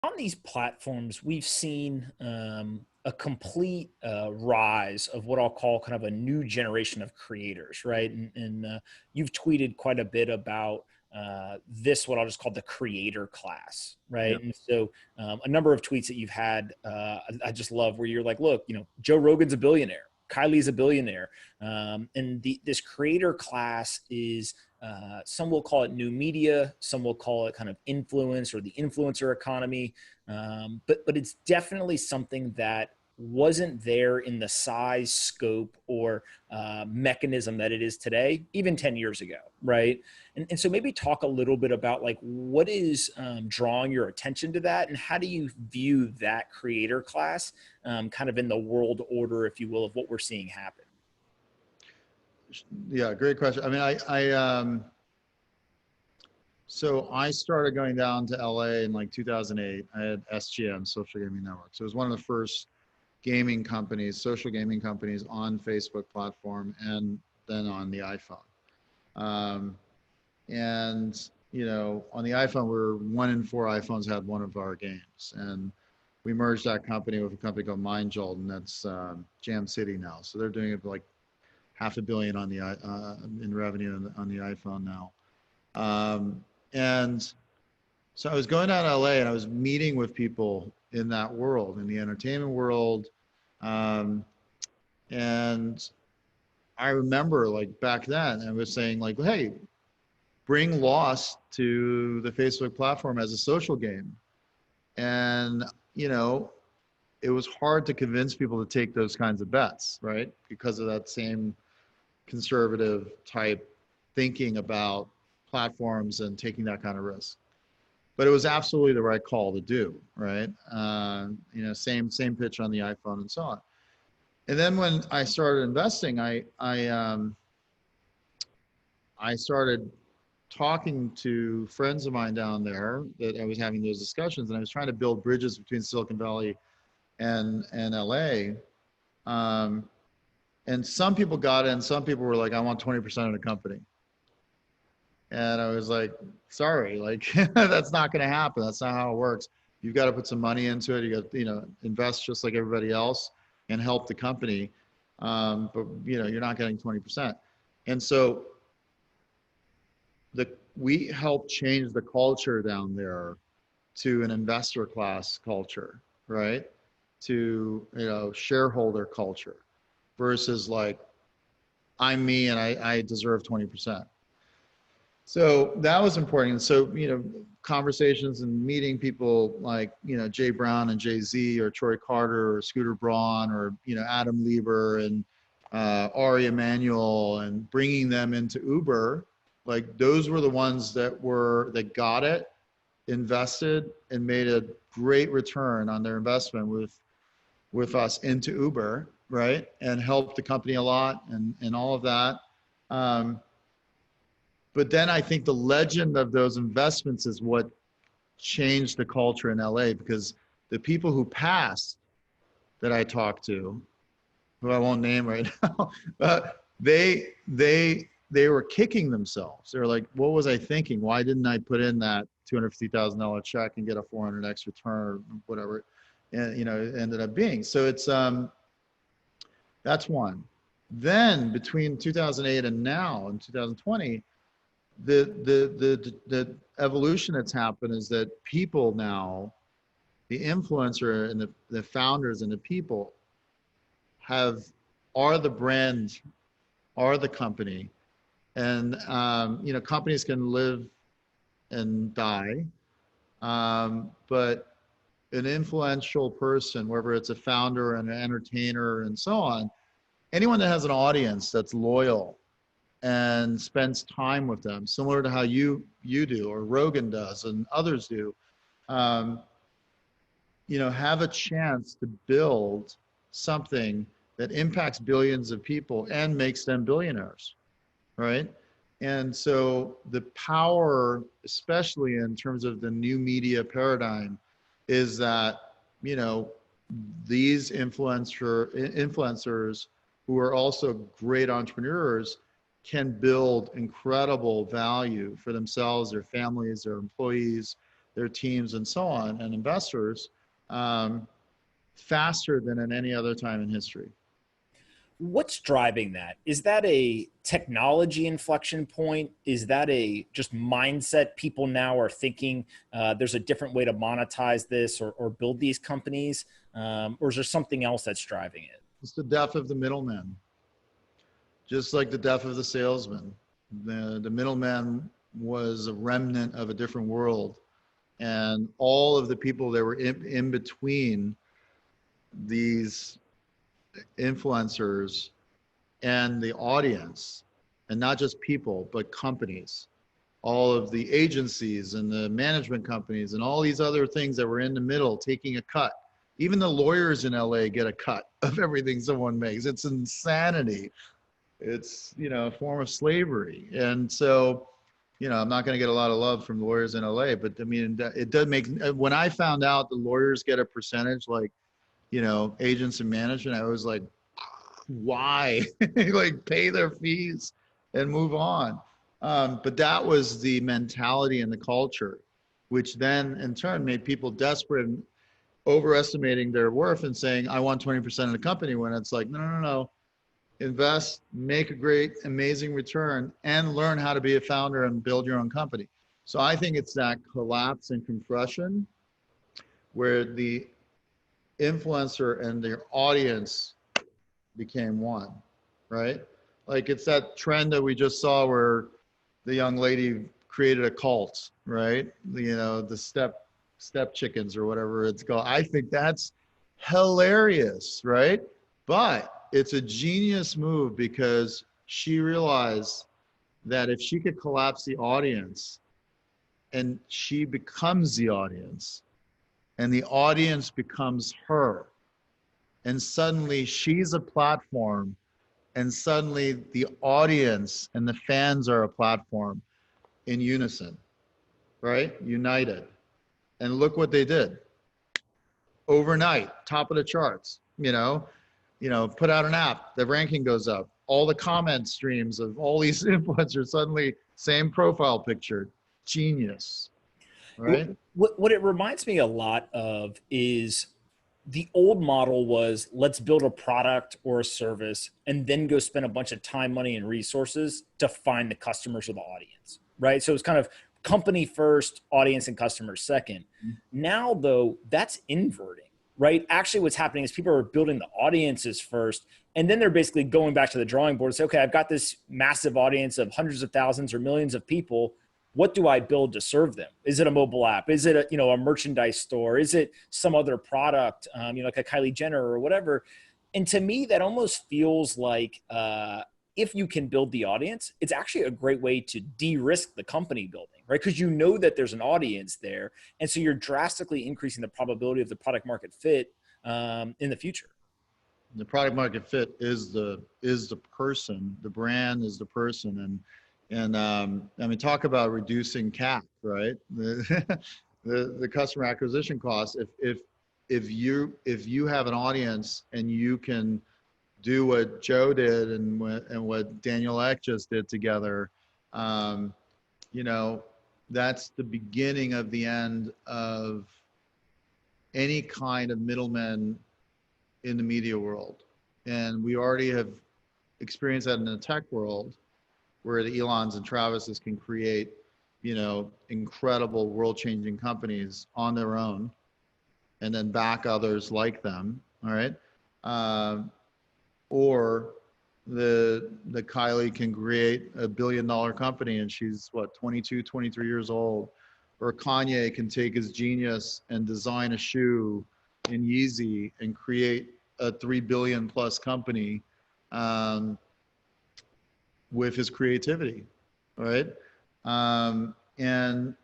On these platforms, we've seen a complete rise of what I'll call kind of a new generation of creators, right? And you've tweeted quite a bit about this, what I'll just call the creator class, Yeah. right? And so a number of tweets that you've had, I just love where you're like, look, Joe Rogan's a billionaire. Kylie's a billionaire. And this creator class is some will call it new media, some will call it kind of influence or the influencer economy. But it's definitely something that wasn't there in the size, scope, or mechanism that it is today, even 10 years ago, right? And so maybe talk a little bit about like what is drawing your attention to that, and how do you view that creator class kind of in the world order, if you will, of what we're seeing happen? Yeah, great question. I mean, so I started going down to LA in like 2008. I had SGN, Social Gaming Network. So it was one of the first gaming companies, social gaming companies on Facebook platform and then on the iPhone. Um, and, on the iPhone, we're 1 in 4 iPhones had one of our games. And we merged that company with a company called MindJolt, and that's Jam City now. So they're doing it like $500 million on the in revenue on the iPhone now. And so I was going down to LA and I was meeting with people in that world, in the entertainment world. And I remember like back then I was saying like, hey, bring Lost to the Facebook platform as a social game. And, it was hard to convince people to take those kinds of bets, right? Because of that same conservative type thinking about platforms and taking that kind of risk. But it was absolutely the right call to do, right? Same pitch on the iPhone and so on. And then when I started investing, I started talking to friends of mine down there that I was having those discussions, and I was trying to build bridges between Silicon Valley and LA. And some people got in, some people were like, I want 20% of the company. And I was like, sorry, like that's not going to happen. That's not how it works. You've got to put some money into it. You got, invest just like everybody else and help the company. But you're not getting 20%. And so we helped change the culture down there to an investor class culture, right? To, shareholder culture versus like, I'm me and I deserve 20%. So that was important. So, conversations and meeting people like, Jay Brown and Jay-Z or Troy Carter or Scooter Braun or, Adam Lieber and Ari Emanuel and bringing them into Uber, like those were the ones that got it, invested and made a great return on their investment with us into Uber, right? And helped the company a lot and all of that. But then I think the legend of those investments is what changed the culture in LA, because the people who passed that I talked to, who I won't name right now, they were kicking themselves. They were like, what was I thinking? Why didn't I put in that $250,000 check and get a 400x return or whatever? And, it ended up being. So it's, that's one. Then between 2008 and now in 2020, the evolution that's happened is that people now, the influencer and the founders and the people are the brand, are the company. And, companies can live and die. But an influential person, whether it's a founder and an entertainer and so on, anyone that has an audience that's loyal and spends time with them, similar to how you do or Rogan does and others do, have a chance to build something that impacts billions of people and makes them billionaires, right? And so the power, especially in terms of the new media paradigm, is that, these influencers who are also great entrepreneurs can build incredible value for themselves, their families, their employees, their teams and so on, and investors, faster than at any other time in history. What's driving that? Is that a technology inflection point? Is that a just mindset? People now are thinking there's a different way to monetize this or build these companies, or is there something else that's driving it? It's the death of the middleman, just like the death of the salesman. The middleman was a remnant of a different world, and all of the people that were in between these influencers and the audience, and not just people, but companies, all of the agencies and the management companies and all these other things that were in the middle taking a cut. Even the lawyers in LA get a cut of everything someone makes. It's insanity. It's, a form of slavery. And so, I'm not going to get a lot of love from lawyers in LA, but I mean, it does make, when I found out the lawyers get a percentage, like, agents and management, I was like, why? Like, pay their fees and move on. But that was the mentality and the culture, which then in turn made people desperate and overestimating their worth and saying, I want 20% of the company, when it's like, no. Invest, make a great, amazing return, and learn how to be a founder and build your own company. So I think it's that collapse and compression where the influencer and their audience became one, right? Like, it's that trend that we just saw where the young lady created a cult, right? The step chickens or whatever it's called. I think that's hilarious, right? But it's a genius move because she realized that if she could collapse the audience and she becomes the audience and the audience becomes her, and suddenly she's a platform, and suddenly the audience and the fans are a platform in unison, right? United. And look what they did. Overnight, top of the charts, put out an app, the ranking goes up. All the comment streams of all these influencers, suddenly same profile picture. Genius, right? What it reminds me a lot of is the old model was, let's build a product or a service and then go spend a bunch of time, money, and resources to find the customers or the audience, right? So it's kind of company first, audience and customers second. Now, though, that's inverting, right? Actually, what's happening is people are building the audiences first, and then they're basically going back to the drawing board and say, okay, I've got this massive audience of hundreds of thousands or millions of people. What do I build to serve them? Is it a mobile app? Is it a merchandise store? Is it some other product, like a Kylie Jenner or whatever? And to me, that almost feels like if you can build the audience, it's actually a great way to de-risk the company building, right? Because that there's an audience there. And so you're drastically increasing the probability of the product market fit in the future. The product market fit is the person. The brand is the person. And I mean, talk about reducing CAC, right? The customer acquisition cost. If you have an audience and you can do what Joe did and what Daniel Ek just did together, that's the beginning of the end of any kind of middlemen in the media world. And we already have experienced that in the tech world, where the Elons and Travises can create, incredible world-changing companies on their own and then back others like them, all right? Or the Kylie can create $1 billion company and she's 22, 23 years old. Or Kanye can take his genius and design a shoe in Yeezy and create a 3 billion plus company with his creativity, right? And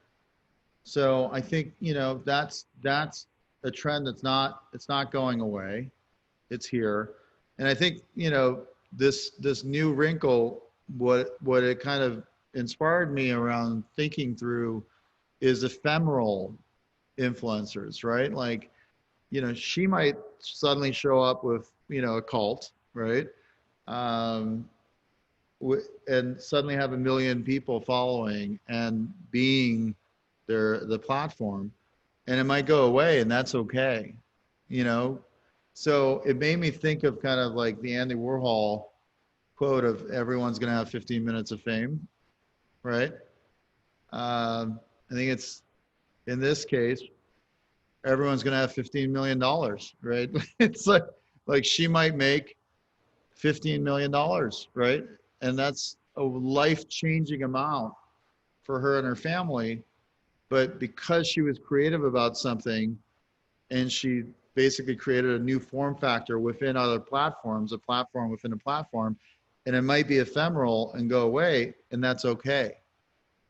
so I think, that's a trend it's not going away. It's here. And I think, this new wrinkle, what it kind of inspired me around thinking through is ephemeral influencers, right? Like, she might suddenly show up with, a cult, right? And suddenly have 1 million people following and being the platform, and it might go away, and that's okay, you know. So it made me think of kind of like the Andy Warhol quote of everyone's going to have 15 minutes of fame, right? I think it's, in this case, everyone's going to have $15 million, right? It's like she might make $15 million, right? And that's a life-changing amount for her and her family. But because she was creative about something, and she basically created a new form factor within other platforms, a platform within a platform, and it might be ephemeral and go away, and that's okay.